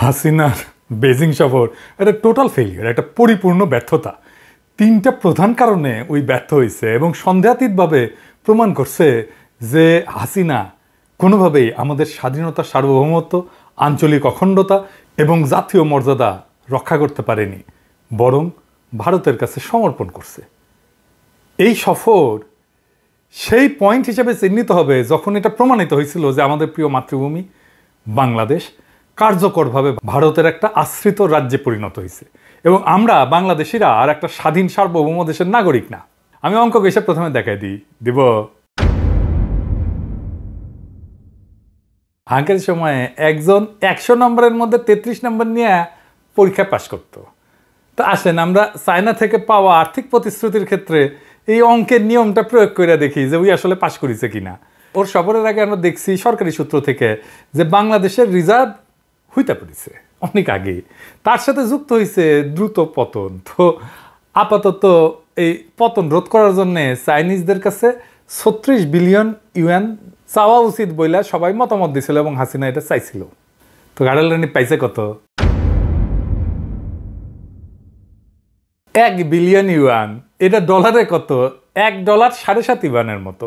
হাসিনার বেজিং সফর একটা টোটাল ফেলিয়ার, একটা পরিপূর্ণ ব্যর্থতা। তিনটা প্রধান কারণে ওই ব্যর্থ হয়েছে এবং সন্দেহাতীতভাবে প্রমাণ করছে যে হাসিনা কোনোভাবেই আমাদের স্বাধীনতা, সার্বভৌমত্ব, আঞ্চলিক অখণ্ডতা এবং জাতীয় মর্যাদা রক্ষা করতে পারেনি, বরং ভারতের কাছে সমর্পণ করছে। এই সফর সেই পয়েন্ট হিসেবে চিহ্নিত হবে যখন এটা প্রমাণিত হয়েছিল যে আমাদের প্রিয় মাতৃভূমি বাংলাদেশ কার্যকরভাবে ভারতের একটা আশ্রিত রাজ্যে পরিণত হয়েছে এবং আমরা বাংলাদেশিরা আর একটা স্বাধীন সার্বভৌম দেশের নাগরিক না। আমি অঙ্ক হিসেব প্রথমে দেখাই দিব। আগের সময়ে একজন 100 নম্বরের মধ্যে 33 নম্বর নিয়ে পরীক্ষায় পাশ করত। তো আসেন আমরা চায়না থেকে পাওয়া আর্থিক প্রতিশ্রুতির ক্ষেত্রে এই অঙ্কের নিয়মটা প্রয়োগ করে দেখি যে ওই আসলে পাশ করেছে কিনা। ওর সফরের আগে আমরা দেখছি সরকারি সূত্র থেকে যে বাংলাদেশের রিজার্ভ হইতে পড়েছে অনেক আগে, তার সাথে যুক্ত হয়েছে দ্রুত পতন। তো আপাতত এই পতন রোধ করার জন্যে চাইনিজদের কাছে 36 বিলিয়ন ইউয়ান চাওয়া উচিত বইলা সবাই মতামত দিছিল এবং হাসিনা এটা চাইছিল। তো গাড়ালানি পাইছে কত? 1 বিলিয়ন ইউয়ান। এটা ডলারে কত? $1 7.5 ইউয়ানের মতো।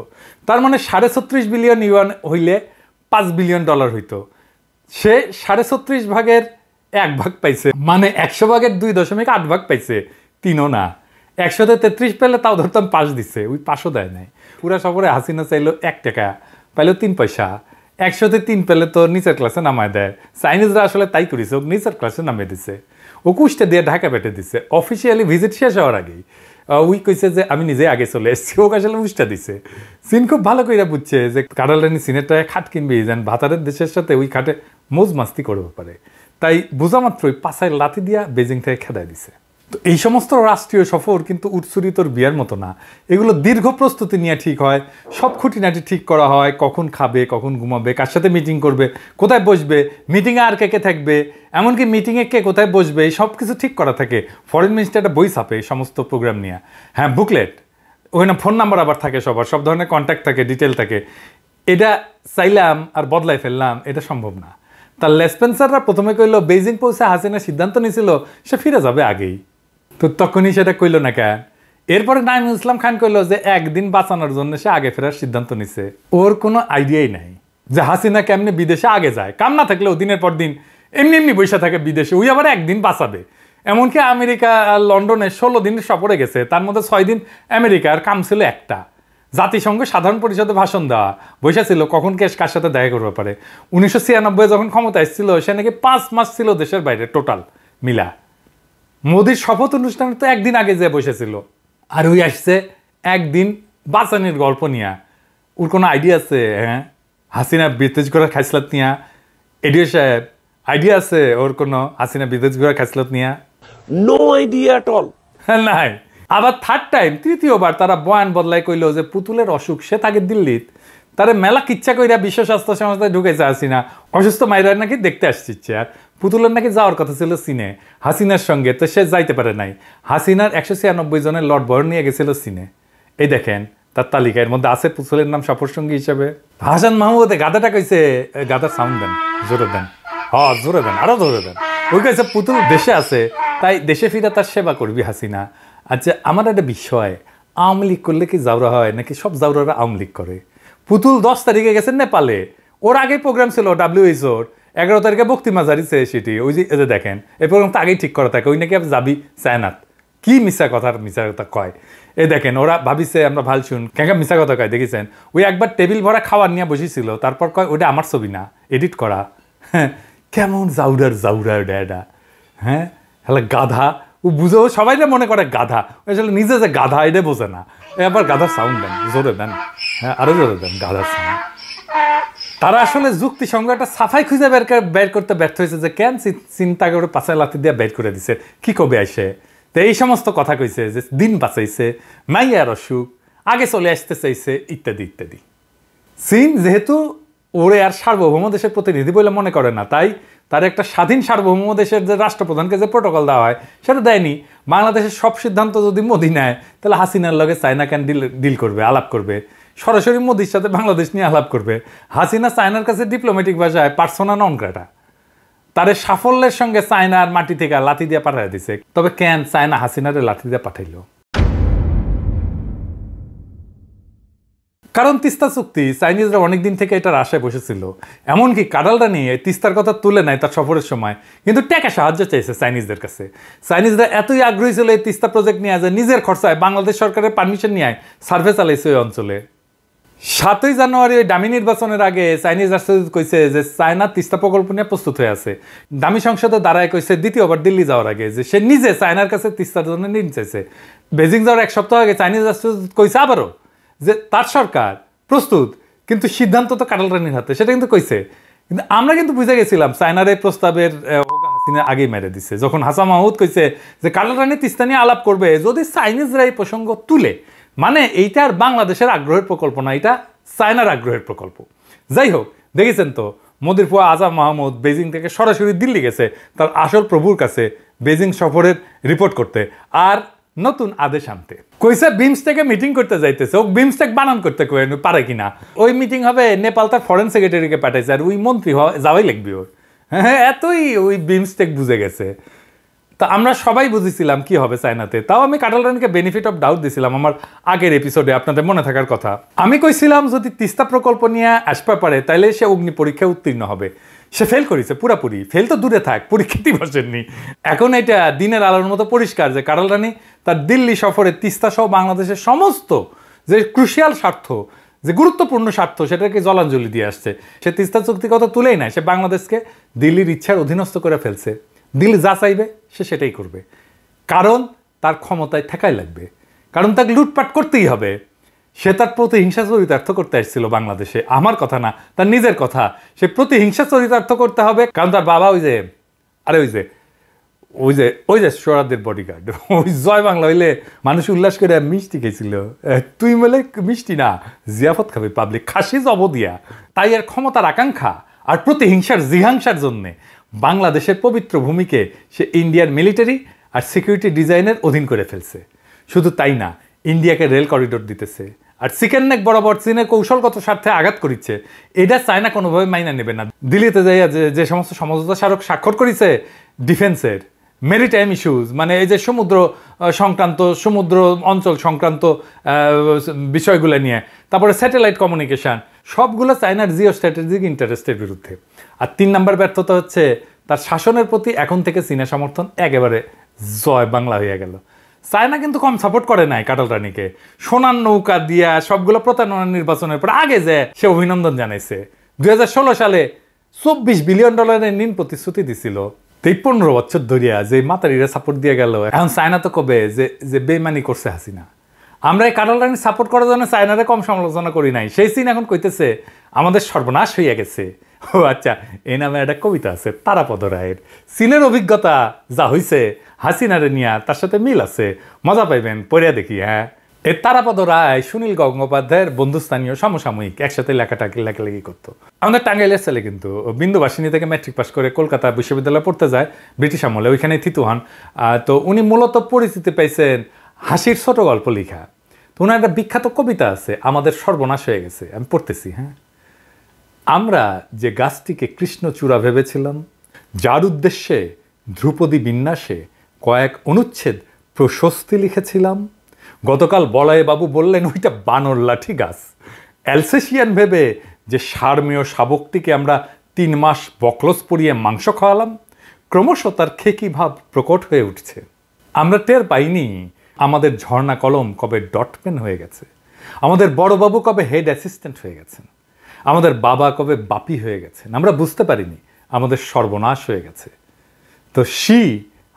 তার মানে 36.5 বিলিয়ন ইউয়ান হইলে 5 বিলিয়ন ডলার হইতো। সে 36.5 ভাগের 1 ভাগ পাইছে, মানে 100 ভাগের 2.8 ভাগ পাইছে, 3ও না। 100তে 33 পেলে তাও ধরতাম 5 দিচ্ছে, ওই 5ও দেয় নাই। পুরা সফরে হাসিনা চাইলো 1 টাকা, পাইলো 3 পয়সা। 100তে 3 পেলে তো নিচের ক্লাসে নামায় দেয়। চাইনিজরা আসলে তাই করেছে, ও নিচের ক্লাসে নামিয়ে দিছে, ও কুষ্টে দিয়ে ঢাকা পেটে দিছে। অফিসিয়ালি ভিজিট শেষ হওয়ার আগেই উই কইছে যে আমি নিজে আগে চলে এসেছি, ও আসলে উষ্টা দিছে। চীন খুব ভালো করে বুঝছে যে কাডালানি চীনের টাকা খাট কিনবি, যেন ভাতারের দেশের সাথে ওই খাটে মোজ মাস্তি করতে পারে। তাই বোঝা মাত্রই পাছায় লাথি দিয়া বেজিং থেকে খেদায় দিছে। তো এই সমস্ত রাষ্ট্রীয় সফর কিন্তু উৎসুরিতর বিয়ার মতো না। এগুলো দীর্ঘ প্রস্তুতি নিয়ে ঠিক হয়, সব খুঁটিনাটি ঠিক করা হয়, কখন খাবে, কখন ঘুমাবে, কার সাথে মিটিং করবে, কোথায় বসবে, মিটিংয়ে আর কে কে থাকবে, এমনকি মিটিংয়ে কে কোথায় বসবে, এই সব কিছু ঠিক করা থাকে। ফরেন মিনিস্টার একটা বই ছাপে এই সমস্ত প্রোগ্রাম নিয়ে, হ্যাঁ বুকলেট, ওখানে ফোন নাম্বার আবার থাকে, সব ধরনের কন্ট্যাক্ট থাকে, ডিটেল থাকে। এটা চাইলাম আর বদলাই ফেললাম, এটা সম্ভব না। তার লেসপেন্সাররা প্রথমে কইল বেইজিং পৌঁছে হাসিনা সিদ্ধান্ত নিয়েছিল সে ফিরে যাবে আগেই, তো তখনই সেটা কইল না কেন? এরপরে নাঈমুল ইসলাম খান কইল যে একদিন বাঁচানোর জন্য সে আগে ফেরার সিদ্ধান্ত নিছে। ওর কোনো আইডিয়াই নাই যে হাসিনা কেমনে বিদেশে আগে যায়, কাম না থাকলেও দিনের পর দিন এমনি বসে থাকে বিদেশে, ওই আবার একদিন বাঁচাবে। এমনকি আমেরিকা আর লন্ডনে 16 দিন সফরে গেছে, তার মধ্যে 6 দিন আমেরিকার, কাম ছিল একটা, জাতিসংঘ সাধারণ পরিষদে ভাষণ দেওয়া, বসে ছিল কখন কে কার সাথে দেখা করতে পারে। 1996 যখন ক্ষমতা এসেছিল সে নাকি 5 মাস ছিল দেশের বাইরে টোটাল মিলা। মোদির শপথ অনুষ্ঠানে তো একদিন আগে যে বসেছিল, আর ওই আসছে একদিন বাঁচানির গল্প নিয়া। ওর কোনো আইডিয়া আছে? হ্যাঁ, হাসিনা বিদেশ ঘোরার খাইসলাত নিয়া এডিও সাহেব আইডিয়া আছে ওর কোনো? হাসিনা বিদেশ ঘোরার খাইসলাত নিয়া নো আইডিয়া এট অল নাই। আবার থার্ড টাইম, তৃতীয়বার তারা বয়ান বদলাই কইল যে পুতুলের অসুখ, সে থাকে দিল্লিত, তারা মেলা কিচ্ছা কইরা বিশ্ব স্বাস্থ্য সংস্থায় ঢুকেছে হাসিনা, অসুস্থ মাইরার নাকি দেখতে আসছে। আর পুতুলের নাকি যাওয়ার কথা ছিল চীনে হাসিনার সঙ্গে, তো সে যাইতে পারে নাই। হাসিনার 196 জনের লট বহর নিয়ে গেছিল চীনে। এই দেখেন তার তালিকার মধ্যে আছে পুতুলের নাম সফর সঙ্গী হিসাবে। হাসান মাহমুদ গাধাটা কইছে, গাধার সাউন্ড দেন, জোরে দেন, জোরে দেন, আরো জোরে দেন। ওই কইছে পুতুল দেশে আছে, তাই দেশে ফিরে তার সেবা করবি হাসিনা। আচ্ছা, আমার একটা বিষয়, আওয়ামী লীগ করলে কি জাউরা হয় নাকি সব জাউরারা আওয়ামী লীগ করে? পুতুল 10 তারিখে গেছেন নেপালে, ওর আগে প্রোগ্রাম ছিল WHO-র, 11 তারিখে বক্তিমা জারিছে সেটি। ওই যে দেখেন এই প্রোগ্রাম তো আগেই ঠিক করা থাকে, ওই নাকি যাবি চায়নাত। কি মিশা কথা কয়? এই দেখেন ওরা ভাবিছে আমরা ভাল শুন, কেন মিশা কথা কয় দেখেছেন? ওই একবার টেবিল ভরা খাবার নিয়ে বসেছিল, তারপর কয় ওটা আমার ছবি না, এডিট করা। হ্যাঁ, কেমন জাউরার ড্যাডা, হ্যাঁ হ্যাঁ গাধা। ও বুঝেও সবাই মনে করে গাধা, আসলে নিজে যে গাধা এটা বোঝে না। এবার গাধার সাউন্ড দেন, জোরে দেন, হ্যাঁ আরো জোরে দেন গাধার সাউন্ড। তারা আসলে যুক্তিসঙ্গ একটা সাফাই খুঁজে বের করতে ব্যর্থ হয়েছে যে কেন চিন্তা করে পাশায় লাথি দিয়ে বের করে দিছে, কি কবে আসে। তো এই সমস্ত কথা কইছে যে দিন বাঁচাইছে, মাইয়ার অসুখ, আগে চলে আসতে চাইছে, ইত্যাদি ইত্যাদি। চীন যেহেতু ওরে আর সার্বভৌম দেশের প্রতিনিধি বলে মনে করে না, তাই তার একটা স্বাধীন সার্বভৌম দেশের যে রাষ্ট্রপ্রধানকে যে প্রোটোকল দেওয়া হয় সেটা দেয়নি। বাংলাদেশের সব সিদ্ধান্ত যদি মোদি নেয় তাহলে হাসিনার লগে চায়না কেন ডিল করবে, আলাপ করবে, সরাসরি মোদির সাথে বাংলাদেশ নিয়ে আলাপ করবে। হাসিনা চায়নার কাছে ডিপ্লোম্যাটিক ভাষায় পার্সোনা নন গ্রাটা, তারে সাফল্যের সঙ্গে চায়নার মাটি থেকে লাথি দিয়ে পাঠাই দিছে। তবে কেন চায়না হাসিনারে লাথি দিয়ে পাঠাইলো? কারণ তিস্তা চুক্তি চাইনিজরা অনেকদিন থেকে এটার আশায় বসেছিল। এমনকি কাডালটা নিয়ে তিস্তার কথা তুলে নেয় তার সফরের সময়, কিন্তু টাকা সাহায্য চাইছে চাইনিজদের কাছে। চাইনিজরা এতই আগ্রহী ছিল এই তিস্তা প্রজেক্ট নিয়ে যে নিজের খরচায় বাংলাদেশ সরকারের পারমিশন নিয়ে সার্ভে চালাইছে ওই অঞ্চলে। 7ই জানুয়ারি ওই দামি নির্বাচনের আগে চাইনিজ রাষ্ট্রদূত কইছে যে চায়না তিস্তা প্রকল্প নিয়ে প্রস্তুত হয়ে আছে। দামি সংসদে দাঁড়ায় কইছে দ্বিতীয়বার দিল্লি যাওয়ার আগে যে সে নিজে চায়নার কাছে তিস্তার জন্য ঋণ চাইছে। বেজিং যাওয়ার 1 সপ্তাহ আগে চাইনিজ রাষ্ট্রদূত কইছে আবারও যে তার সরকার প্রস্তুত, কিন্তু সিদ্ধান্ত তো কাটালরানির হাতে, সেটা কিন্তু কইছে। কিন্তু আমরা কিন্তু বুঝে গেছিলাম চায়নার এই প্রস্তাবের হাসিনা আগেই মেরে দিছে, যখন হাসান মাহমুদ কইছে যে কাটালরানি তিস্তা নিয়ে আলাপ করবে যদি চাইনিজরা এই প্রসঙ্গ তুলে। মানে এইটা আর বাংলাদেশের আগ্রহের প্রকল্প না, এটা চায়নার আগ্রহের প্রকল্প। যাই হোক, দেখেছেন তো মোদির ফুয়া আজাদ মাহমুদ বেজিং থেকে সরাসরি দিল্লি গেছে তার আসল প্রভুর কাছে বেজিং সফরের রিপোর্ট করতে আর নতুন আদেশ আনতে। কইছে বিমস্টেকে মিটিং করতে যাইতেছে, ও বিমস্টেক বানান করতে পারে কিনা। ওই মিটিং হবে নেপাল তার ফরেন সেক্রেটারিকে পাঠাইছে, আর ওই মন্ত্রী যাওয়াই লাগবে ওর। হ্যাঁ, এতই ওই বিমস্টেক বুঝে গেছে। তা আমরা সবাই বুঝেছিলাম কি হবে চায়নাতে। তাও আমি কাটালরানিকে বেনিফিট অফ ডাউট দিছিলাম আমার আগের এপিসোডে, আপনাদের মনে থাকার কথা। আমি কইছিলাম যদি তিস্তা প্রকল্প নিয়ে আসতে পারে তাইলে সে অগ্নি পরীক্ষায় উত্তীর্ণ হবে। সে ফেল করেছে পুরাপুরি, ফেল তো দূরে থাক, পরীক্ষাতেই বসেননি। এখন এটা দিনের আলোর মতো পরিষ্কার যে কাটালরানি তার দিল্লি সফরে তিস্তা সহ বাংলাদেশের সমস্ত যে ক্রুশিয়াল স্বার্থ, যে গুরুত্বপূর্ণ স্বার্থ, সেটাকে জলাঞ্জলি দিয়ে আসছে। সে তিস্তা চুক্তির কথা তুলেই নাই, সে বাংলাদেশকে দিল্লির ইচ্ছার অধীনস্থ করে ফেলছে। দিল্লি যা চাইবে সে সেটাই করবে, কারণ তার ক্ষমতায় ঠেকাই লাগবে, কারণ তাকে লুটপাট করতেই হবে। সে তার প্রতিহিংসা চরিতার্থ করতে আসছিল বাংলাদেশে, আমার কথা না, তার নিজের কথা। সে প্রতিহিংসা চরিতার্থ করতে হবে, কারণ তার বাবা ওই যে সোহরাদের বডিগার্ড, ওই জয় বাংলা হইলে মানুষ উল্লাস করে মিষ্টি খেয়েছিল। তুই বলে মিষ্টি না, জিয়াফত খাবে পাবলিক, খাসি জব দিয়া। তাই আর ক্ষমতার আকাঙ্ক্ষা আর প্রতিহিংসার জিহাংসার জন্যে বাংলাদেশের পবিত্র ভূমিকে সে ইন্ডিয়ার মিলিটারি আর সিকিউরিটি ডিজাইনের অধীন করে ফেলছে। শুধু তাই না, ইন্ডিয়াকে রেল করিডোর দিতেছে, আর চিকেন নেক বরাবর চীনের কৌশলগত স্বার্থে আঘাত করিচ্ছে। এটা চায়না কোনোভাবে মাইনা নেবে না। দিল্লিতে যাইয়া যে সমস্ত সমঝোতা স্মারক স্বাক্ষর করেছে ডিফেন্সের, মেরিটাইম ইস্যুজ, মানে এই যে সমুদ্র সংক্রান্ত, সমুদ্র অঞ্চল সংক্রান্ত বিষয়গুলো নিয়ে, তারপরে স্যাটেলাইট কমিউনিকেশন, সবগুলো চায়নার জিও স্ট্র্যাটেজিক ইন্টারেস্টের বিরুদ্ধে। আর 3 নম্বর ব্যর্থতা হচ্ছে তার শাসনের প্রতি এখন থেকে চীনা সমর্থন একেবারে জয় বাংলা হয়ে গেল। চায়না কিন্তু কম সাপোর্ট করে নাই কাটালরানিকে। সোনার নৌকা দিয়া সবগুলো প্রতারণা নির্বাচনের পর আগে যে সে অভিনন্দন জানাইছে। 2016 সালে $24 বিলিয়ন ঋণ প্রতিশ্রুতি দিছিল। 15 বছর ধরিয়া যে মাতারিরা সাপোর্ট দিয়ে গেল, এখন চায়না তো কবে যে বেমানি করছে হাসিনা। আমরা এই কাটালরানি সাপোর্ট করার জন্য চায়নারে কম সমালোচনা করি নাই। সেই চীন এখন কইতেছে আমাদের সর্বনাশ হইয়া গেছে। ও আচ্ছা, এই নামে একটা কবিতা আছে তারাপদ রায়ের। চীনের অভিজ্ঞতা যা হইছে হাসিনারে নিয়া তার সাথে মিল আছে, মজা পাইবেন, পড়িয়া দেখি। হ্যাঁ, এই তারাপদ রায় সুনীল গঙ্গোপাধ্যায়ের বন্ধুস্থানীয় সমসাময়িক, একসাথে লেখালেখি করতো। আমাদের টাঙ্গাইলের ছেলে, কিন্তু বিন্দুবাসিনী থেকে ম্যাট্রিক পাস করে কলকাতা বিশ্ববিদ্যালয়ে পড়তে যায় ব্রিটিশ আমলে, ওইখানেই থিতু হন। তো উনি মূলত পরিচিতি পাইছেন হাসির ছোট গল্প লিখা। তো ওনার একটা বিখ্যাত কবিতা আছে, আমাদের সর্বনাশ হয়ে গেছে। আমি পড়তেছি। হ্যাঁ, আমরা যে গাছটিকে কৃষ্ণচূড়া ভেবেছিলাম, যার উদ্দেশ্যে ধ্রুপদী বিন্যাসে কয়েক অনুচ্ছেদ প্রশস্তি লিখেছিলাম, গতকাল বলয় বাবু বললেন ওইটা বানর লাঠি গাছ। অ্যালসেশিয়ান ভেবে যে সারমেয় শাবকটিকে আমরা 3 মাস বকলস পরিয়ে মাংস খাওয়ালাম, ক্রমশ তার খেকি ভাব প্রকট হয়ে উঠছে। আমরা টের পাইনি আমাদের ঝর্ণা কলম কবে ডটপেন হয়ে গেছে, আমাদের বড়বাবু কবে হেড অ্যাসিস্ট্যান্ট হয়ে গেছেন, আমাদের বাবা কবে বাপি হয়ে গেছেন। আমরা বুঝতে পারিনি আমাদের সর্বনাশ হয়ে গেছে। তো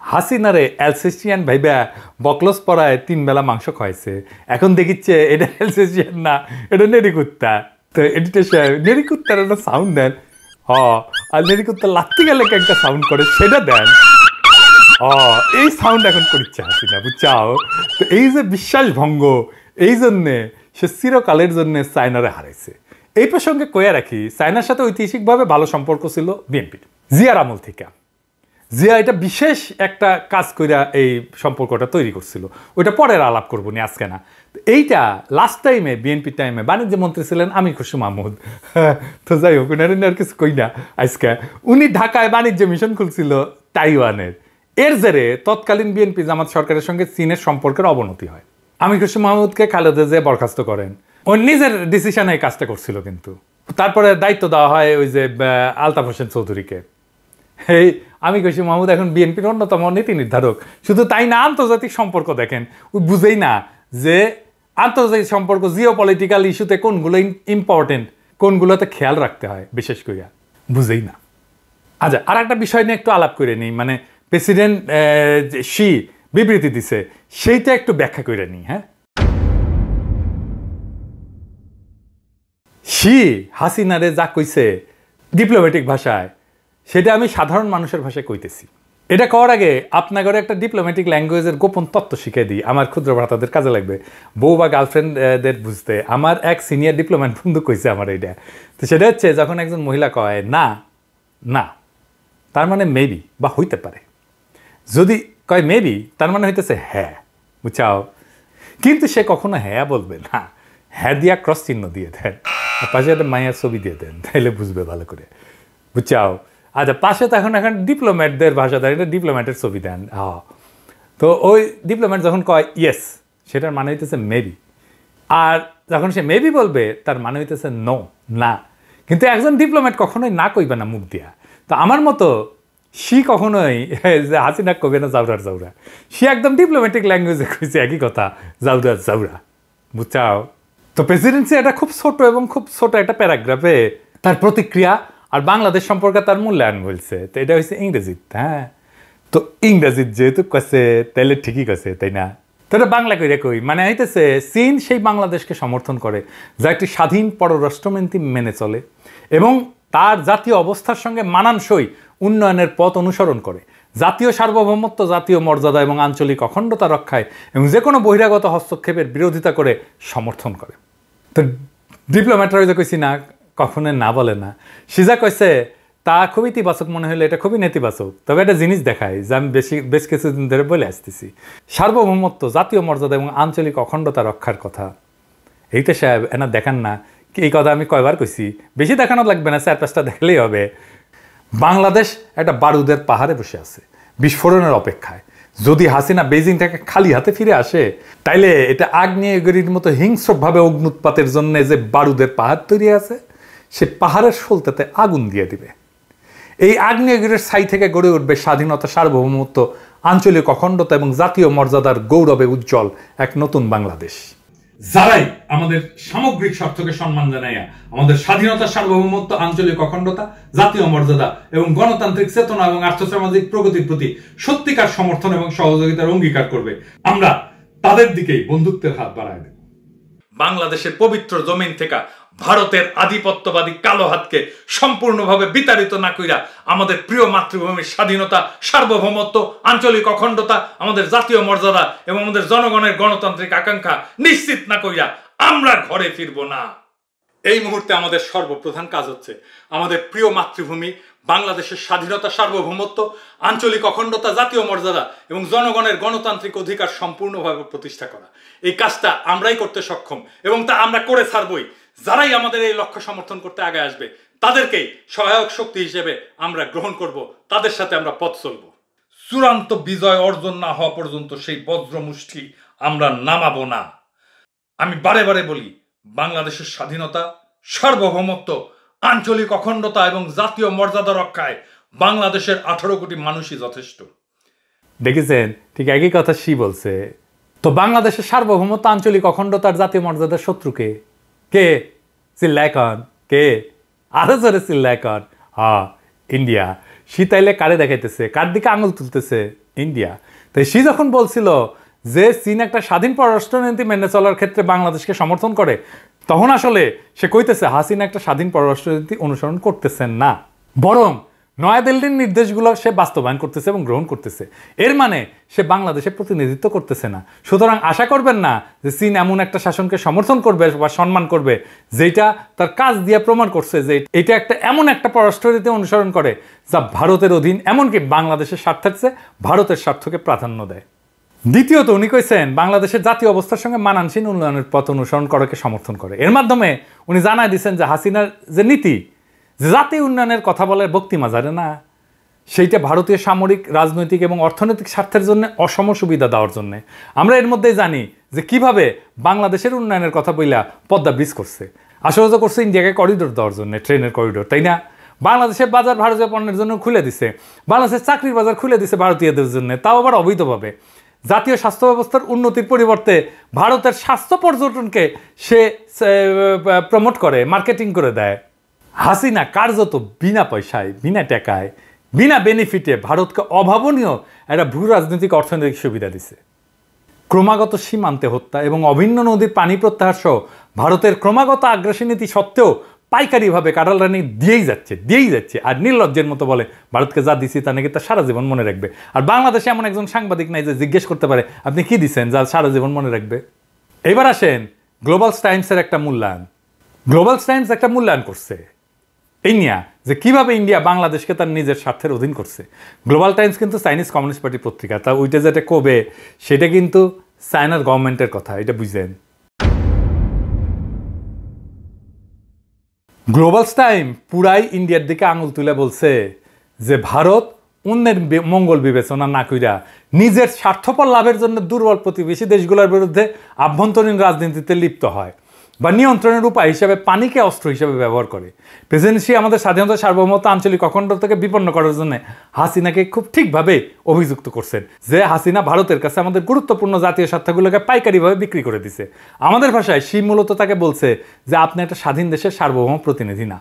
হাসিনারে অ্যালসেশিয়ান ভাইবা বকলস পরায় 3 বেলা মাংস খাইছে। এখন দেখিচ্ছে এটা অ্যালসেশিয়ান না, এটা নেরিকুত্তা। তো এডিটর সাহেব নেরিকুত্তার একটা সাউন্ড দেন। আর নেরিকুত্তা লাত্তি গেলে একটা সাউন্ড করে, সেটা দেন। এই সাউন্ড এখন করছে হাসিনা, বুঝছাও? তো এই যে বিশ্বাস ভঙ্গ, এই জন্যে সে চিরকালের জন্য চায়নারে হারাইছে। এই প্রসঙ্গে কয়ে রাখি, চায়নার সাথে ঐতিহাসিকভাবে ভালো সম্পর্ক ছিল বিএনপির জিয়ার আমল থেকে। জিয়া এটা বিশেষ একটা কাজ কইরা এই সম্পর্কটা তৈরি করছিল, ওইটা পরের আলাপ করবো নি, আজকে না। এইটা লাস্ট টাইমে বিএনপি টাইমে বাণিজ্য মন্ত্রী ছিলেন আমির খসরু মাহমুদ। তো যাই হোক, উনার আর কিছু কই না আজকে। উনি ঢাকায় বাণিজ্য মিশন খুলছিল তাইওয়ানের। এর জেরে তৎকালীন বিএনপি জামাত সরকারের সঙ্গে চীনের সম্পর্কের অবনতি হয়। আমির খসরু মাহমুদকে খালেদা জিয়া বরখাস্ত করেন। ও নিজের ডিসিশনে এই কাজটা করছিল, কিন্তু তারপরে দায়িত্ব দেওয়া হয় ওই যে আলতাফ হোসেন চৌধুরীকে। এই আমির খসরু মাহমুদ এখন বিএনপির অন্যতম নীতি নির্ধারক। শুধু তাই না, আন্তর্জাতিক সম্পর্ক দেখেন, ও বুঝেই না যে আন্তর্জাতিক সম্পর্ক জিও পলিটিক্যাল ইস্যুতে কোনগুলো ইম্পর্টেন্ট, কোনগুলোতে খেয়াল রাখতে হয় বিশেষ করিয়া বুঝেই না। আচ্ছা, আর একটা বিষয় নিয়ে একটু আলাপ করে নিই, মানে প্রেসিডেন্ট শি বিবৃতি দিছে, সেইটা একটু ব্যাখ্যা করে নিই। হ্যাঁ, শি হাসিনারে যা কইছে ডিপ্লোম্যাটিক ভাষায়, সেটা আমি সাধারণ মানুষের ভাষায় কইতেছি। এটা করার আগে আপনাদের একটা ডিপ্লোম্যাটিক ল্যাঙ্গুয়েজের গোপন তত্ত্ব শিখিয়ে দিই, আমার ক্ষুদ্র ভ্রাতাদের কাজে লাগবে, বউ বা গার্লফ্রেন্ডদের বুঝতে। আমার এক সিনিয়র ডিপ্লোম্যাট বন্ধু কইছে আমার এইটা। তো সেটা হচ্ছে, যখন একজন মহিলা কয় না না, তার মানে মেবি বা হইতে পারে। যদি কয় মেবি, তার মানে হইতেছে হ্যাঁ, বুঝাও। কিন্তু সে কখনো হ্যাঁ বলবে না, হ্যাঁ দিয়া ক্রস চিহ্ন দিয়ে দেন, পাশে একটা মায়ের ছবি দিয়ে দেন, তাইলে বুঝবে ভালো করে, বুঝাও। আচ্ছা, পাশে তো এখন ডিপ্লোম্যাটদের ভাষা দেন, এটা ডিপ্লোম্যাটের ছবি দেন। তো ওই ডিপ্লোম্যাট যখন কয় ইয়েস, সেটার মানে হইতেছে মেবি। আর যখন সে মেবি বলবে, তার মানে হইতেছে নো, না। কিন্তু একজন ডিপ্লোম্যাট কখনোই না কইবে না মুখ দিয়া। তো আমার মতো সি কখনোই যে হাসিনা কবে না জাউরার জাউরা, সে একদম ডিপ্লোম্যাটিক ল্যাঙ্গুয়েজে কইছে একই কথা, জাউরার জাউরা, বুঝাও। তো প্রেসিডেন্সি এটা খুব ছোট এবং খুব ছোট একটা প্যারাগ্রাফে তার প্রতিক্রিয়া আর বাংলাদেশ সম্পর্কে তার মূল্যায়ন বলছে। তো এটা হচ্ছে ইংরেজিত। হ্যাঁ, তো ইংরেজিত যেহেতু কাছে, তাইলে ঠিকই কাছে, তাই না? তো এটা বাংলা কইরা কই, মানে হইতেছে চীন সেই বাংলাদেশকে সমর্থন করে যা একটি স্বাধীন পররাষ্ট্রনীতি মেনে চলে এবং তার জাতীয় অবস্থার সঙ্গে মানানসই উন্নয়নের পথ অনুসরণ করে, জাতীয় সার্বভৌমত্ব, জাতীয় মর্যাদা এবং আঞ্চলিক অখণ্ডতা রক্ষায় এবং যে কোনো বহিরাগত হস্তক্ষেপের বিরোধিতা করে সমর্থন করে। তো ডিপ্লোম্যাটরা ওই যে কইছি না, কখনো না বলে না। সিজা কইছে তা খুব ইতিবাচক মনে হলে এটা খুবই নেতিবাচক। তবে একটা জিনিস দেখায় যে আমি বেশ কিছুদিন ধরে বলে আসতেছি, সার্বভৌমত্ব, জাতীয় মর্যাদা এবং আঞ্চলিক অখণ্ডতা রক্ষার কথা। এইটা সাহেব এনা দেখান না, এই কথা আমি কয়বার কইছি, বেশি দেখানো লাগবে না, 4-5টা দেখলেই হবে। বাংলাদেশ একটা বারুদের পাহাড়ে বসে আছে বিস্ফোরণের অপেক্ষায়। যদি হাসিনা বেজিং থেকে খালি হাতে ফিরে আসে, তাইলে এটা আগ্নেয়গিরির মতো হিংস্রভাবে অগ্নুৎপাতের জন্য যে বারুদের পাহাড় তৈরি আছে, সে পাহাড়ের সলতেতে আগুন দিয়ে দিবে। এই আগ্নেয়গিরির ছাই থেকে গড়ে উঠবে স্বাধীনতা, সার্বভৌমত্ব, আঞ্চলিক অখণ্ডতা এবং জাতীয় মর্যাদার গৌরবে উজ্জ্বল এক নতুন বাংলাদেশ। যারাই আমাদের সামগ্রিক স্বার্থকে সম্মান জানাইয়া আমাদের স্বাধীনতা, সার্বভৌমত্ব, আঞ্চলিক অখণ্ডতা, জাতীয় মর্যাদা এবং গণতান্ত্রিক চেতনা এবং আর্থসামাজিক প্রগতির প্রতি সত্যিকার সমর্থন এবং সহযোগিতার অঙ্গীকার করবে, আমরা তাদের দিকেই বন্ধুত্বের হাত বাড়ায় দেব। বাংলাদেশের পবিত্র জমিন থেকে ভারতের আধিপত্যবাদী কালো হাতকে সম্পূর্ণভাবে বিতাড়িত না কইরা আমাদের প্রিয় মাতৃভূমির স্বাধীনতা, সার্বভৌমত্ব, আঞ্চলিক অখণ্ডতা, আমাদের জাতীয় মর্যাদা এবং আমাদের জনগণের গণতান্ত্রিক আকাঙ্ক্ষা নিশ্চিত না কইরা আমরা ঘরে ফিরব না। এই মুহূর্তে আমাদের সর্বপ্রধান কাজ হচ্ছে আমাদের প্রিয় মাতৃভূমি বাংলাদেশের স্বাধীনতা, সার্বভৌমত্ব, আঞ্চলিক অখণ্ডতা, জাতীয় মর্যাদা এবং জনগণের গণতান্ত্রিক অধিকার সম্পূর্ণভাবে প্রতিষ্ঠা করা। এই কাজটা আমরাই করতে সক্ষম এবং তা আমরা করে ছাড়বই। যারাই আমাদের এই লক্ষ্য সমর্থন করতে আগে আসবে, তাদেরকেই সহায়ক শক্তি হিসেবে আমরা গ্রহণ করব, তাদের সাথে আমরা পথ চলব। চূড়ান্ত বিজয় অর্জন না হওয়া পর্যন্ত সেই বজ্রমুষ্টি আমরা নামাবো না। আমি বারে বারে বলি, বাংলাদেশের স্বাধীনতা, সার্বভৌমত্ব, আঞ্চলিক অখণ্ডতা এবং জাতীয় মর্যাদা রক্ষায় বাংলাদেশের 18 কোটি মানুষই যথেষ্ট। দেখেছেন, ঠিক একই কথা সি বলছে। তো বাংলাদেশের সার্বভৌমত্ব, আঞ্চলিক অখণ্ডতার, জাতীয় মর্যাদার শত্রুকে কে? চিল্লায়কন কে? আরো জোরে চিল্লায়কন। ইন্ডিয়া। সি তাইলে কারে দেখাইতেছে, কার দিকে আঙুল তুলতেছে? ইন্ডিয়া। তাই সি যখন বলছিল যে চীন একটা স্বাধীন পররাষ্ট্রনীতি মেনে চলার ক্ষেত্রে বাংলাদেশকে সমর্থন করে, তখন আসলে সে কইতেছে হাসিনা একটা স্বাধীন পররাষ্ট্রনীতি অনুসরণ করতেছেন না, বরং নয়াদিল্লির নির্দেশগুলো সে বাস্তবায়ন করতেছে এবং গ্রহণ করতেছে। এর মানে সে বাংলাদেশের প্রতিনিধিত্ব করতেছে না। সুতরাং আশা করবেন না যে চীন এমন একটা শাসনকে সমর্থন করবে বা সম্মান করবে যেটা তার কাজ দিয়ে প্রমাণ করছে যে এটা একটা এমন একটা পররাষ্ট্রনীতি অনুসরণ করে যা ভারতের অধীন, এমনকি বাংলাদেশের স্বার্থের চেয়ে ভারতের স্বার্থকে প্রাধান্য দেয়। দ্বিতীয়ত উনি কইছেন বাংলাদেশের জাতীয় অবস্থার সঙ্গে মানানসীন উন্নয়নের পথ অনুসরণ করাকে সমর্থন করে। এর মাধ্যমে উনি জানাই দিচ্ছেন যে হাসিনার যে নীতি, যে জাতীয় উন্নয়নের কথা বলে ভক্তি মাজারে না, সেইটা ভারতীয় সামরিক, রাজনৈতিক এবং অর্থনৈতিক স্বার্থের জন্য অসম সুবিধা দেওয়ার জন্য। আমরা এর মধ্যেই জানি যে কিভাবে বাংলাদেশের উন্নয়নের কথা বইলা পদ্মা ব্রিজ করছে, আসলে তো করছে ইন্ডিয়াকে করিডোর দেওয়ার জন্য, ট্রেনের করিডোর, তাই না? বাংলাদেশের বাজার ভারতীয় পণ্যের জন্য খুলে দিছে, বাংলাদেশের চাকরির বাজার খুলে দিছে ভারতীয়দের জন্য, তাও আবার অবৈধভাবে। জাতীয় স্বাস্থ্য ব্যবস্থার উন্নতির পরিবর্তে ভারতের স্বাস্থ্য পর্যটনকে সে প্রমোট করে, মার্কেটিং করে দেয়। হাসিনা কার্যত বিনা পয়সায়, বিনা টাকায়, বিনা বেনিফিটে ভারতকে অভাবনীয় একটা ভূ রাজনৈতিক অর্থনৈতিক সুবিধা দিছে। ক্রমাগত সীমান্তে হত্যা এবং অভিন্ন নদীর পানি প্রত্যাহার সহ ভারতের ক্রমাগত আগ্রাসী নীতি সত্ত্বেও পাইকারিভাবে কাঁঠালরানি দিয়েই যাচ্ছে। আর নির্লজ্জের মতো বলে ভারতকে যা দিছি তা নাকি তার সারা জীবন মনে রাখবে। আর বাংলাদেশে এমন একজন সাংবাদিক নাই যে জিজ্ঞেস করতে পারে আপনি কি দিচ্ছেন যা সারা জীবন মনে রাখবে। এবার আসেন গ্লোবাল টাইমসের একটা মূল্যায়ন। গ্লোবাল টাইমস একটা মূল্যায়ন করছে এই নিয়ে যে কিভাবে ইন্ডিয়া বাংলাদেশকে তার নিজের স্বার্থের অধীন করছে। গ্লোবাল টাইমস কিন্তু চাইনিজ কমিউনিস্ট পার্টি পত্রিকা, তা ওইটা যেটা কবে সেটা কিন্তু চায়নার গভর্নমেন্টের কথা, এটা বুঝলেন। গ্লোবাল টাইম পুরাই ইন্ডিয়ার দিকে আঙুল তুলে বলছে যে ভারত অন্যের মঙ্গল বিবেচনা না কইরা নিজের স্বার্থপর লাভের জন্য দুর্বল প্রতিবেশী দেশগুলোর বিরুদ্ধে আভ্যন্তরীণ রাজনীতিতে লিপ্ত হয় বা নিয়ন্ত্রণের উপায় হিসাবে পানিকে অস্ত্র হিসাবে ব্যবহার করে। প্রেসিডেন্সি আমাদের স্বাধীনতা, সার্বভৌমত্ব, আঞ্চলিক অখণ্ডতাকে বিপন্ন করার জন্য হাসিনাকে খুব ঠিকভাবে অভিযুক্ত করছেন যে হাসিনা ভারতের কাছে আমাদের গুরুত্বপূর্ণ জাতীয় স্বার্থগুলোকে পাইকারিভাবে বিক্রি করে দিছে। আমাদের ভাষায় সে মূলত তাকে বলছে যে আপনি একটা স্বাধীন দেশের সার্বভৌম প্রতিনিধি না,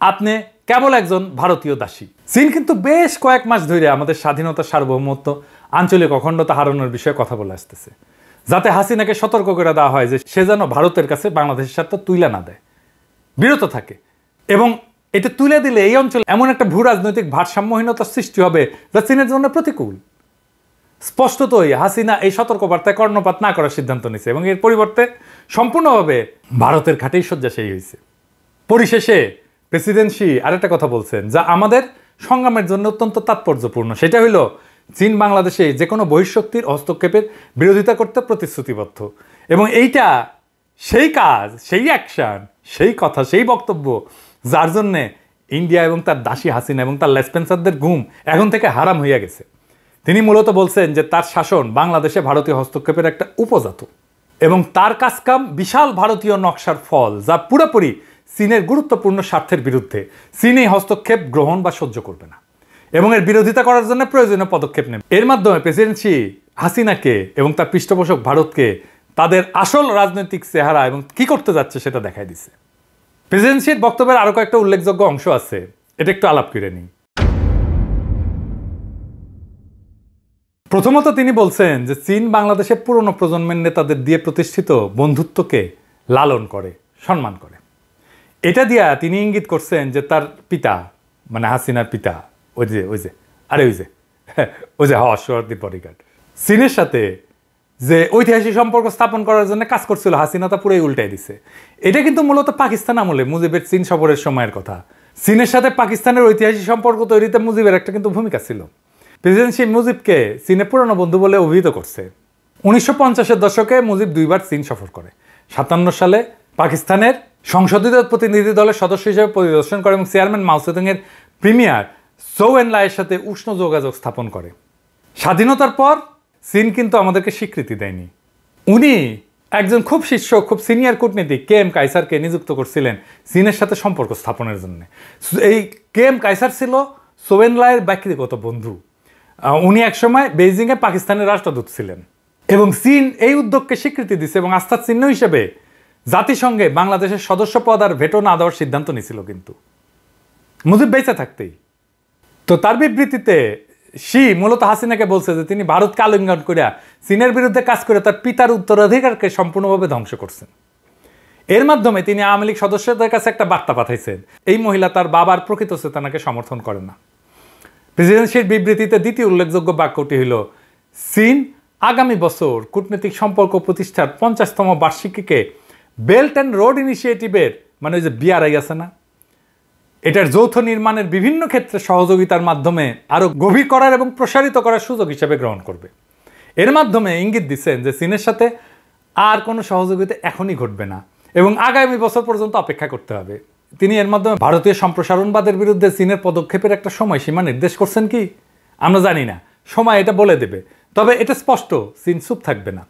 আপনি কেবল একজন ভারতীয় দাসী। চীন কিন্তু বেশ কয়েক মাস ধরে আমাদের স্বাধীনতা, সার্বভৌমত্ব, আঞ্চলিক অখণ্ডতা হারানোর বিষয়ে কথা বলে আসতেছে, যাতে হাসিনাকে সতর্ক করে দেওয়া হয় যে সে যেন ভারতের কাছে বাংলাদেশের স্বার্থ তুলে না দেয়, বিরত থাকে। এবং এটা তুলে দিলে এই অঞ্চলে এমন একটা ভূ রাজনৈতিক ভারসাম্যহীনতার সৃষ্টি হবে যা চীনের জন্য প্রতিকূল। স্পষ্টতই হাসিনা এই সতর্কবার্তায় কর্ণপাত না করার সিদ্ধান্ত নিয়েছে এবং এর পরিবর্তে সম্পূর্ণভাবে ভারতের ঘাটেই শয্যাশায়ী হয়েছে। পরিশেষে প্রেসিডেন্সি আরেকটা কথা বলছেন যা আমাদের সংগ্রামের জন্য অত্যন্ত তাৎপর্যপূর্ণ, সেটা হলো চীন বাংলাদেশে যে কোনো বহিঃশক্তির হস্তক্ষেপের বিরোধিতা করতে প্রতিশ্রুতিবদ্ধ। এবং এইটা সেই কাজ, সেই অ্যাকশন, সেই কথা, সেই বক্তব্য যার জন্যে ইন্ডিয়া এবং তার দাসী হাসিনা এবং তার লেসপেন্সারদের ঘুম এখন থেকে হারাম হইয়া গেছে। তিনি মূলত বলছেন যে তার শাসন বাংলাদেশে ভারতীয় হস্তক্ষেপের একটা উপজাত এবং তার কাজকাম বিশাল ভারতীয় নকশার ফল, যা পুরোপুরি চীনের গুরুত্বপূর্ণ স্বার্থের বিরুদ্ধে। চীন এই হস্তক্ষেপ গ্রহণ বা সহ্য করবে না এবং এর বিরোধিতা করার জন্য প্রয়োজনীয় পদক্ষেপ নেবে। এর মাধ্যমে প্রেসিডেন্সি হাসিনাকে এবং তার পৃষ্ঠপোষক ভারতকে তাদের আসল রাজনৈতিক চেহারা এবং কি করতে যাচ্ছে সেটা দেখাই দিচ্ছে। প্রেসিডেন্সির বক্তব্যের আরো কয়েকটা উল্লেখযোগ্য অংশ আছে, এটা একটু আলাপ করে নিই। প্রথমত তিনি বলছেন যে চীন বাংলাদেশের পুরনো প্রজন্মের নেতাদের দিয়ে প্রতিষ্ঠিত বন্ধুত্বকে লালন করে, সম্মান করে। এটা দিয়া তিনি ইঙ্গিত করছেন যে তার পিতা মানে হাসিনার পিতা ওই যে হর্ষবর্ধন বডিগার্ড চীনের সাথে যে ঐতিহাসিক সম্পর্ক স্থাপন করার জন্য কাজ করছিল, হাসিনা তা পুরোই উল্টাই দিছে। এটা কিন্তু মূলত পাকিস্তান আমলে মুজিবের চীন সফরের সময়ের কথা। চীনের সাথে পাকিস্তানের ঐতিহাসিক সম্পর্ক তৈরিতে মুজিবের একটা কিন্তু ভূমিকা ছিল। প্রেসিডেন্ট শেখ মুজিবকে চীনে পুরনো বন্ধু বলে অভিহিত করছে। 1950-এর দশকে মুজিব দুইবার চীন সফর করে। 57 সালে পাকিস্তানের সংসদীয় প্রতিনিধি দলের সদস্য হিসেবে পরিদর্শন করে এবং চেয়ারম্যান মাও সেতুংয়ের প্রিমিয়ার চৌ এনলাইয়ের সাথে উষ্ণ যোগাযোগ স্থাপন করে। স্বাধীনতার পর চীন কিন্তু আমাদেরকে স্বীকৃতি দেয়নি। উনি একজন খুব শীর্ষ, খুব সিনিয়র কূটনীতিক কে এম কায়সারকে নিযুক্ত করছিলেন চীনের সাথে সম্পর্ক স্থাপনের জন্য। এই কে এম কায়সার ছিল চৌ এনলাইয়ের ব্যক্তিগত বন্ধু। উনি একসময় বেইজিংয়ে পাকিস্তানের রাষ্ট্রদূত ছিলেন এবং চীন এই উদ্যোগকে স্বীকৃতি দিচ্ছে এবং আস্থার চিহ্ন হিসেবে জাতিসংঘে বাংলাদেশের সদস্য পদ আর ভেটো না দেওয়ার সিদ্ধান্ত নিয়েছিল কিন্তু মুজিব বেঁচে থাকতেই। তো তার বিবৃতিতে শি মূলত হাসিনাকে বলছে যে তিনি ভারতকে আলিঙ্গন করিয়া চীনের বিরুদ্ধে কাজ করে তার পিতার উত্তরাধিকারকে সম্পূর্ণভাবে ধ্বংস করছেন। এর মাধ্যমে তিনি আওয়ামী লীগ সদস্যদের কাছে একটা বার্তা পাঠাইছেন, এই মহিলা তার বাবার প্রকৃত চেতনাকে সমর্থন করে না। প্রেসিডেন্সির বিবৃতিতে দ্বিতীয় উল্লেখযোগ্য বাক্যটি হল চীন আগামী বছর কূটনৈতিক সম্পর্ক প্রতিষ্ঠার 50তম বার্ষিকীকে বেল্ট অ্যান্ড রোড ইনিশিয়েটিভের মানে ওই যে বিআরআই আছে না, এটার যৌথ নির্মাণের বিভিন্ন ক্ষেত্রে সহযোগিতার মাধ্যমে আরও গভীর করার এবং প্রসারিত করার সুযোগ হিসেবে গ্রহণ করবে। এর মাধ্যমে ইঙ্গিত দিচ্ছেন যে চীনের সাথে আর কোনো সহযোগিতা এখনই ঘটবে না এবং আগামী বছর পর্যন্ত অপেক্ষা করতে হবে। তিনি এর মাধ্যমে ভারতীয় সম্প্রসারণবাদের বিরুদ্ধে চীনের পদক্ষেপের একটা সময়সীমা নির্দেশ করছেন কি আমরা জানি না, সময় এটা বলে দেবে। তবে এটা স্পষ্ট, চীন চুপ থাকবে না।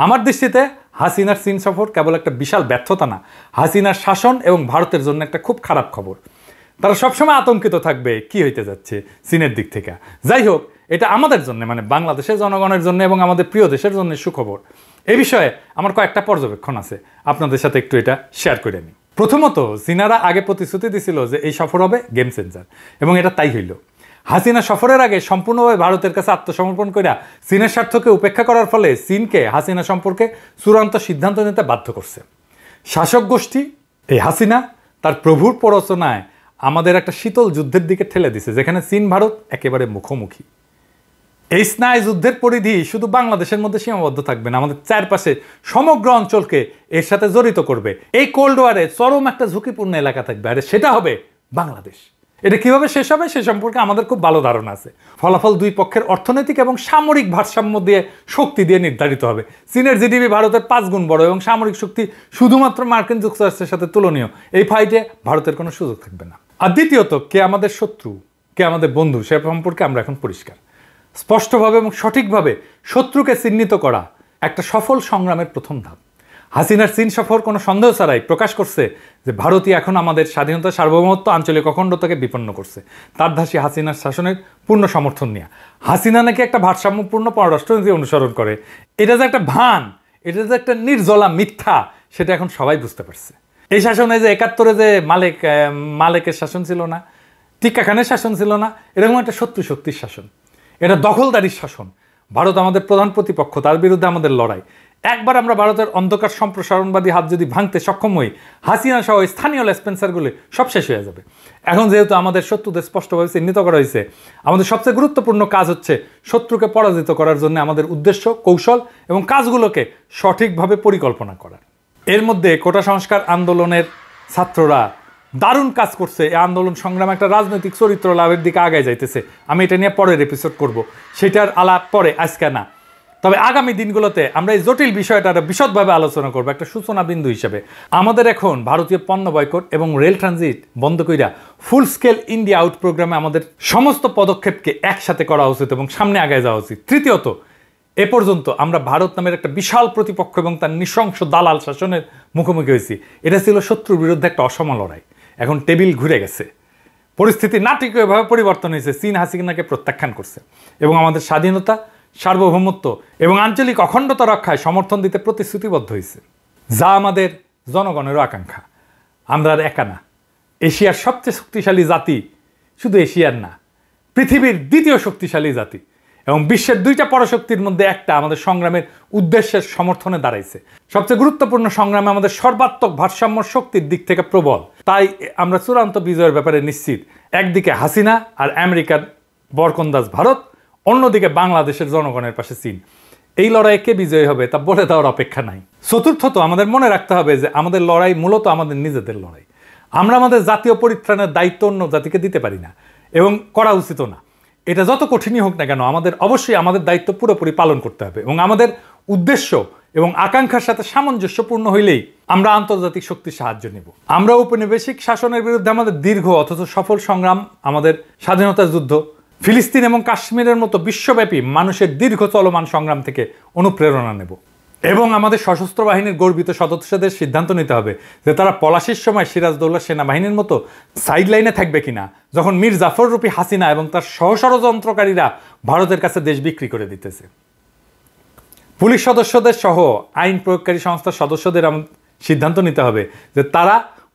আমার দৃষ্টিতে হাসিনার চীন সফর কেবল একটা বিশাল ব্যর্থতা না, হাসিনার শাসন এবং ভারতের জন্য একটা খুব খারাপ খবর। তারা সবসময় আতঙ্কিত থাকবে কি হইতে যাচ্ছে চীনের দিক থেকে। যাই হোক, এটা আমাদের জন্য মানে বাংলাদেশের জনগণের জন্য এবং আমাদের প্রিয় দেশের জন্য সুখবর। এই বিষয়ে আমার কয়েকটা পর্যবেক্ষণ আছে, আপনাদের সাথে একটু এটা শেয়ার করে নিই। প্রথমত, চীনারা আগে প্রতিশ্রুতি দিছিল যে এই সফর হবে গেম চেঞ্জার এবং এটা তাই হইল। হাসিনা সফরের আগে সম্পূর্ণভাবে ভারতের কাছে আত্মসমর্পণ করে চীনের স্বার্থকে উপেক্ষা করার ফলে চীনকে হাসিনা সম্পর্কে চূড়ান্ত সিদ্ধান্ত নিতে বাধ্য করছে। শাসক গোষ্ঠী এই হাসিনা তার প্রভুর প্ররোচনায় আমাদের একটা শীতল যুদ্ধের দিকে ঠেলে দিছে, যেখানে চীন ভারত একেবারে মুখোমুখি। এই স্নায়ু যুদ্ধের পরিধি শুধু বাংলাদেশের মধ্যে সীমাবদ্ধ থাকবে না, আমাদের চারপাশে সমগ্র অঞ্চলকে এর সাথে জড়িত করবে। এই কোল্ড ওয়ারে চরম একটা ঝুঁকিপূর্ণ এলাকা থাকবে, আর সেটা হবে বাংলাদেশ। এটা কিভাবে শেষ হবে সে সম্পর্কে আমাদের খুব ভালো ধারণা আছে। ফলাফল দুই পক্ষের অর্থনৈতিক এবং সামরিক ভারসাম্য দিয়ে শক্তি দিয়ে নির্ধারিত হবে। চীনের জিডিপি ভারতের 5 গুণ বড় এবং সামরিক শক্তি শুধুমাত্র মার্কিন যুক্তরাষ্ট্রের সাথে তুলনীয়। এই ফাইটে ভারতের কোনো সুযোগ থাকবে না। আর দ্বিতীয়ত, কে আমাদের শত্রু কে আমাদের বন্ধু সে সম্পর্কে আমরা এখন পরিষ্কার। স্পষ্টভাবে এবং সঠিকভাবে শত্রুকে চিহ্নিত করা একটা সফল সংগ্রামের প্রথম ধাপ। হাসিনার চীন সফর কোনো সন্দেহ ছাড়াই প্রকাশ করছে যে ভারতই এখন আমাদের স্বাধীনতা, সার্বভৌমত্ব, আঞ্চলিক অখণ্ডতাকে বিপন্ন করছে। তার ধাসী হাসিনার শাসনের পূর্ণ সমর্থন নিয়ে। হাসিনা নাকি একটা ভারসাম্যপূর্ণ পররাষ্ট্রনীতি অনুসরণ করে, এটা যে একটা ভান, এটা যে একটা নির্জলা মিথ্যা, সেটা এখন সবাই বুঝতে পারছে। এই শাসনে যে 71-এ যে মালেকের শাসন ছিল না, টিক্কা খানের শাসন ছিল না, এরকম একটা শক্তির শাসন, এটা দখলদারির শাসন। ভারত আমাদের প্রধান প্রতিপক্ষ, তার বিরুদ্ধে আমাদের লড়াই। একবার আমরা ভারতের অন্ধকার সম্প্রসারণবাদী হাত যদি ভাঙতে সক্ষম হই, হাসিনা সহ স্থানীয় লেসপেন্সারগুলি সব শেষ হয়ে যাবে। এখন যেহেতু আমাদের শত্রুদের স্পষ্টভাবে চিহ্নিত করা হয়েছে, আমাদের সবচেয়ে গুরুত্বপূর্ণ কাজ হচ্ছে শত্রুকে পরাজিত করার জন্য আমাদের উদ্দেশ্য, কৌশল এবং কাজগুলোকে সঠিকভাবে পরিকল্পনা করা। এর মধ্যে কোটা সংস্কার আন্দোলনের ছাত্ররা দারুণ কাজ করছে। এই আন্দোলন সংগ্রাম একটা রাজনৈতিক চরিত্র লাভের দিকে আগায় যাইতেছে। আমি এটা নিয়ে পরের এপিসোড করব, সেটার আলাপ পরে, আজকে না। তবে আগামী দিনগুলোতে আমরা এই জটিল বিষয়টা বিশদভাবে আলোচনা করবো একটা সূচনা বিন্দু হিসেবে। আমাদের এখন ভারতীয় পণ্য বয়কট এবং রেল ট্রানজিট বন্ধ কইরা ফুল স্কেল ইন্ডিয়া আউট প্রোগ্রামে আমাদের সমস্ত পদক্ষেপকে একসাথে করা উচিত এবং সামনে আগায় যাওয়া উচিত। তৃতীয়ত, এ পর্যন্ত আমরা ভারত নামের একটা বিশাল প্রতিপক্ষ এবং তার নৃশংস দালাল শাসনের মুখোমুখি হয়েছি। এটা ছিল শত্রুর বিরুদ্ধে একটা অসম লড়াই। এখন টেবিল ঘুরে গেছে, পরিস্থিতি নাটকীয়ভাবে পরিবর্তন হয়েছে। চীন হাসিনাকে প্রত্যাখ্যান করছে এবং আমাদের স্বাধীনতা, সার্বভৌমত্ব এবং আঞ্চলিক অখণ্ডতা রক্ষায় সমর্থন দিতে প্রতিশ্রুতিবদ্ধ হয়েছে, যা আমাদের জনগণেরও আকাঙ্ক্ষা। আমরা আর একা না। এশিয়ার সবচেয়ে শক্তিশালী জাতি, শুধু এশিয়ার না, পৃথিবীর দ্বিতীয় শক্তিশালী জাতি এবং বিশ্বের 2টা পরাশক্তির মধ্যে একটা আমাদের সংগ্রামের উদ্দেশ্যের সমর্থনে দাঁড়াইছে। সবচেয়ে গুরুত্বপূর্ণ সংগ্রামে আমাদের সর্বাত্মক ভারসাম্য শক্তির দিক থেকে প্রবল। তাই আমরা চূড়ান্ত বিজয়ের ব্যাপারে নিশ্চিত। একদিকে হাসিনা আর আমেরিকার বরকন্দাজ ভারত, অন্যদিকে বাংলাদেশের জনগণের পাশে চীন। এই লড়াইয়ে কে বিজয়ী হবে তা বলে দেওয়ার অপেক্ষা নাই। চতুর্থত, আমাদের মনে রাখতে হবে যে আমাদের লড়াই মূলত আমাদের নিজেদের লড়াই। আমরা আমাদের জাতীয় পরিত্রাণের দায়িত্ব অন্য জাতিকে দিতে পারি না এবং করা উচিতও না। এটা যত কঠিনই হোক না কেন, আমাদের অবশ্যই আমাদের দায়িত্ব পুরোপুরি পালন করতে হবে এবং আমাদের উদ্দেশ্য এবং আকাঙ্ক্ষার সাথে সামঞ্জস্যপূর্ণ হইলেই আমরা আন্তর্জাতিক শক্তির সাহায্য নেব। আমরা ঔপনিবেশিক শাসনের বিরুদ্ধে আমাদের দীর্ঘ অথচ সফল সংগ্রাম, আমাদের স্বাধীনতা যুদ্ধ, ফিলিস্তিন এবং কাশ্মীরের মতো বিশ্বব্যাপী মানুষের দীর্ঘ চলমান সংগ্রাম থেকে অনুপ্রেরণা নেব এবং আমাদের সশস্ত্র বাহিনীর গর্বিত সদস্যদের সিদ্ধান্ত নিতে হবে যে তারা পলাশির সময় সিরাজদৌল্লা সেনাবাহিনীর মতো সাইডলাইনে থাকবে কিনা, যখন মীর জাফর রূপী হাসিনা এবং তার সহষড়যন্ত্রকারীরা ভারতের কাছে দেশ বিক্রি করে দিতেছে। পুলিশ সদস্যদের সহ আইন প্রয়োগকারী সংস্থার সদস্যদের সিদ্ধান্ত নিতে হবে যে তারা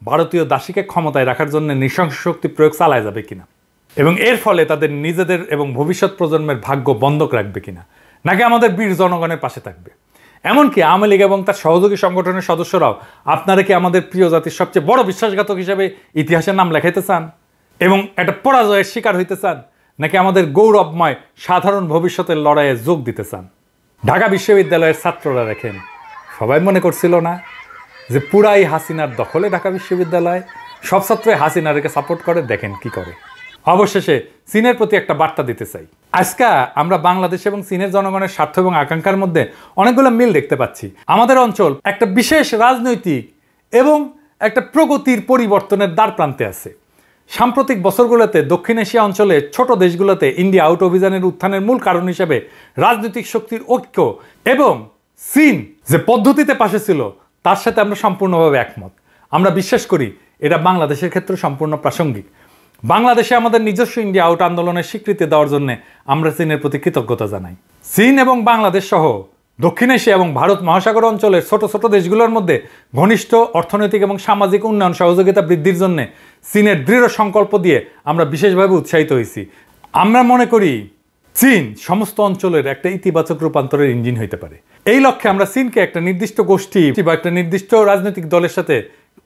ভারতীয় দাসীকে ক্ষমতায় রাখার জন্য নৃশংস শক্তি প্রয়োগ চালায় যাবে কিনা এবং এর ফলে তাদের নিজেদের এবং ভবিষ্যৎ প্রজন্মের ভাগ্য বন্ধক রাখবে কিনা, নাকি আমাদের বীর জনগণের পাশে থাকবে। এমনকি আওয়ামী লীগ এবং তার সহযোগী সংগঠনের সদস্যরাও আপনারা কি আমাদের প্রিয় জাতির সবচেয়ে বড় বিশ্বাসঘাতক হিসেবে ইতিহাসের নাম লেখাইতে চান এবং একটা পরাজয়ের শিকার হইতে চান, নাকি আমাদের গৌরবময় সাধারণ ভবিষ্যতের লড়াইয়ে যোগ দিতে চান? ঢাকা বিশ্ববিদ্যালয়ের ছাত্ররা দেখেন, সবাই মনে করছিল না যে পুরাই হাসিনার দখলে ঢাকা বিশ্ববিদ্যালয়, সব ছাত্রই হাসিনারকে সাপোর্ট করে, দেখেন কি করে। অবশেষে চীনের প্রতি একটা বার্তা দিতে চাই। আজকে আমরা বাংলাদেশ এবং চীনের জনগণের স্বার্থ এবং আকাঙ্ক্ষার মধ্যে অনেকগুলো মিল দেখতে পাচ্ছি। আমাদের অঞ্চল একটা বিশেষ রাজনৈতিক এবং একটা প্রগতির পরিবর্তনের দ্বার প্রান্তে আছে। সাম্প্রতিক বছরগুলোতে দক্ষিণ এশিয়া অঞ্চলে ছোট দেশগুলোতে ইন্ডিয়া আউট অভিযানের উত্থানের মূল কারণ হিসেবে রাজনৈতিক শক্তির ঐক্য এবং চীন যে পদ্ধতিতে পাশে ছিল তার সাথে আমরা সম্পূর্ণভাবে একমত। আমরা বিশ্বাস করি এটা বাংলাদেশের ক্ষেত্রে সম্পূর্ণ প্রাসঙ্গিক। বাংলাদেশে আমাদের নিজস্ব ইন্ডিয়া আউট আন্দোলনের স্বীকৃতি দেওয়ার জন্য আমরা চীনের প্রতি কৃতজ্ঞতা জানাই। চীন এবং বাংলাদেশ সহ দক্ষিণ এশিয়া এবং ভারত মহাসাগর অঞ্চলের ছোট ছোট দেশগুলোর মধ্যে ঘনিষ্ঠ অর্থনৈতিক এবং সামাজিক উন্নয়ন সহযোগিতা বৃদ্ধির জন্য চীনের দৃঢ় সংকল্প দিয়ে আমরা বিশেষভাবে উৎসাহিত হয়েছি। আমরা মনে করি চীন সমস্ত অঞ্চলের একটা ইতিবাচক রূপান্তরের ইঞ্জিন হইতে পারে। এই লক্ষ্যে আমরা চীনকে একটা নির্দিষ্ট গোষ্ঠী বা একটা নির্দিষ্ট রাজনৈতিক দলের সাথে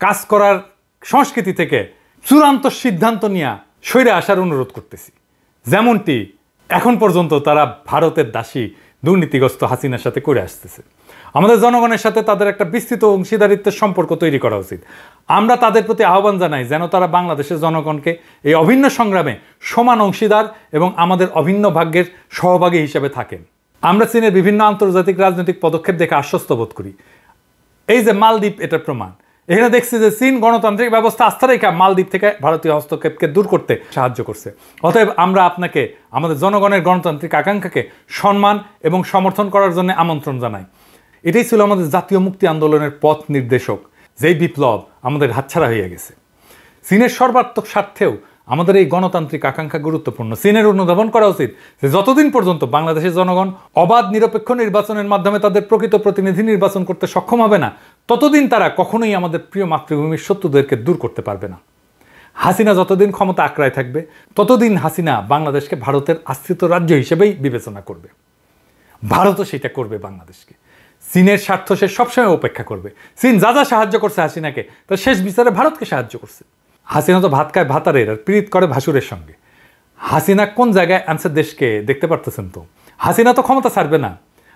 কাজ করার সংস্কৃতি থেকে চূড়ান্ত সিদ্ধান্ত নিয়ে সরে আসার অনুরোধ করতেছি। যেমনটি এখন পর্যন্ত তারা ভারতের দাসী দুর্নীতিগ্রস্ত হাসিনার সাথে করে আসতেছে। আমাদের জনগণের সাথে তাদের একটা বিস্তৃত অংশীদারিত্বের সম্পর্ক তৈরি করা উচিত। আমরা তাদের প্রতি আহ্বান জানাই যেন তারা বাংলাদেশের জনগণকে এই অভিন্ন সংগ্রামে সমান অংশীদার এবং আমাদের অভিন্ন ভাগ্যের সহভাগী হিসেবে থাকেন। আমরা চীনের বিভিন্ন আন্তর্জাতিক রাজনৈতিক পদক্ষেপ দেখে আশ্বস্ত বোধ করি। এই যে মালদ্বীপ এটার প্রমাণ। এখানে দেখছি যে চীন গণতান্ত্রিক ব্যবস্থা আস্থা রেখা মালদ্বীপ থেকে ভারতীয় হস্তক্ষেপকে দূর করতে সাহায্য করছে। অতএব আমরা আপনাকে আমাদের জনগণের গণতান্ত্রিক আকাঙ্ক্ষাকে সম্মান এবং সমর্থন করার জন্য আমন্ত্রণ জানাই। এটাই ছিল আমাদের জাতীয় মুক্তি আন্দোলনের পথ নির্দেশক, যেই বিপ্লব আমাদের হাতছাড়া হয়ে গেছে। চীনের সর্বাত্মক স্বার্থেও আমাদের এই গণতান্ত্রিক আকাঙ্ক্ষা গুরুত্বপূর্ণ। চীনের অনুধাবন করা উচিত যে যতদিন পর্যন্ত বাংলাদেশের জনগণ অবাধ নিরপেক্ষ নির্বাচনের মাধ্যমে তাদের প্রকৃত প্রতিনিধি নির্বাচন করতে সক্ষম হবে না, ততদিন তারা কখনোই আমাদের প্রিয় মাতৃভূমির শত্রুদেরকে দূর করতে পারবে না। হাসিনা যতদিন ক্ষমতা আঁকড়ায় থাকবে ততদিন হাসিনা বাংলাদেশকে ভারতের আশ্রিত রাজ্য হিসেবেই বিবেচনা করবে। ভারতও সেটা করবে বাংলাদেশকে। চীনের স্বার্থ সে সবসময় উপেক্ষা করবে। চীন যা যা সাহায্য করছে হাসিনাকে তার শেষ বিচারে ভারতকে সাহায্য করছে। হাসিনা তো ভাত খায় ভাতারের আর পীড়িত করে ভাসুরের সঙ্গে। হাসিনা কোন জায়গায় আনছে দেশকে দেখতে পারতেছেন তো। হাসিনা তো ক্ষমতা ছাড়বে না,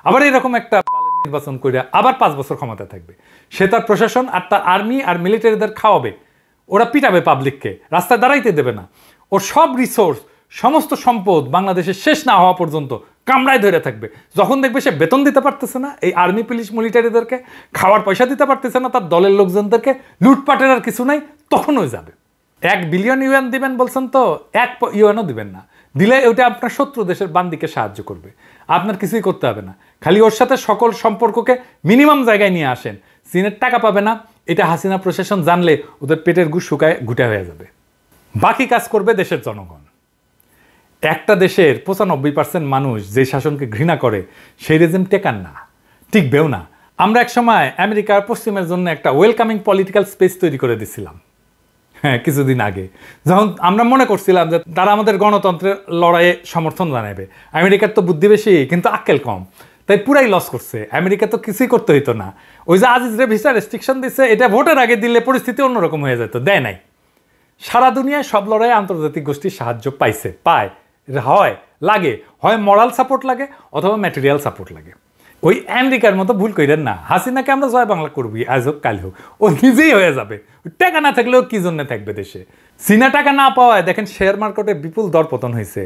আবার এরকম একটা নির্বাচন করে আবার 5 বছর ক্ষমতা থাকবে। সে তার প্রশাসন আর তার আর্মি আর মিলিটারিদের খাওয়াবে, ওরা পিটাবে পাবলিককে, রাস্তায় দাঁড়াইতে দেবে না। ওর সব রিসোর্স সমস্ত সম্পদ বাংলাদেশের শেষ না হওয়া পর্যন্ত কামড়ায় ধরে থাকবে। যখন দেখবে সে বেতন দিতে পারতেছে না এই আর্মি পুলিশ মিলিটারিদেরকে, খাওয়ার পয়সা দিতে পারতেছে না তার দলের লোকজনদেরকে, লুটপাটের আর কিছু নাই, তখনই যাবে। 1 বিলিয়ন ইউএন দিবেন বলছেন তো, 1 ইউএনও দিবেন না। দিলে ওটা আপনার শত্রু দেশের বান্দিকে সাহায্য করবে, আপনার কিছুই করতে হবে না। খালি ওর সাথে সকল সম্পর্ককে মিনিমাম জায়গায় নিয়ে আসেন। চীনের টাকা পাবে না, এটা হাসিনা প্রশাসন জানলে ওদের পেটের গু শুকায় ঘুটে হয়ে যাবে। বাকি কাজ করবে দেশের জনগণ। একটা দেশের 95% মানুষ যে শাসনকে ঘৃণা করে সেই রেজিম টেকান না, টিকবেও না। আমরা এক সময় আমেরিকার পশ্চিমের জন্য একটা ওয়েলকামিং পলিটিক্যাল স্পেস তৈরি করে দিছিলাম। হ্যাঁ, কিছুদিন আগে যখন আমরা মনে করছিলাম যে তারা আমাদের গণতন্ত্রের লড়াইয়ে সমর্থন জানাবে। আমেরিকার তো বুদ্ধি বেশি কিন্তু আক্কেল কম, তাই পুরাই লস করছে। আমেরিকা তো কিছুই করতে হইতো না। ওই যে আজিজরে ভিসা রেস্ট্রিকশন দিচ্ছে, এটা ভোটের আগে দিলে পরিস্থিতি অন্যরকম হয়ে যেত, দেয় নাই। সারা দুনিয়ায় সব লড়াইয়ে আন্তর্জাতিক গোষ্ঠীর সাহায্য পাইছে, পায়, হয়, লাগে, হয় মরাল সাপোর্ট লাগে অথবা ম্যাটেরিয়াল সাপোর্ট লাগে। ওই আমেরিকার মতো ভুল করেন না। হাসিনাকে আমরা জয় বাংলা করবি, আজ হোক কাল হোক, ও নিজেই হয়ে যাবে। টাকা না থাকলেও কি জন্য থাকবে দেশে। চীনা টাকা না পাওয়ায় দেখেন শেয়ার মার্কেটে বিপুল দরপতন হয়েছে।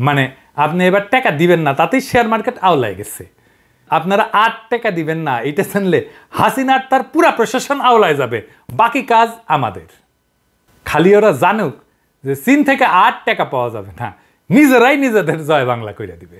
মানে আপনি এবার টাকা দিবেন না, তাতেই শেয়ার মার্কেট আওলায় গেছে। আপনারা 8 টাকা দিবেন না, এটা শুনলে হাসিনার তার পুরা প্রশাসন আওলায় যাবে। বাকি কাজ আমাদের। খালি ওরা জানুক যে চীন থেকে 8 টাকা পাওয়া যাবে না, নিজেরাই নিজেদের জয় বাংলা করে দিবে।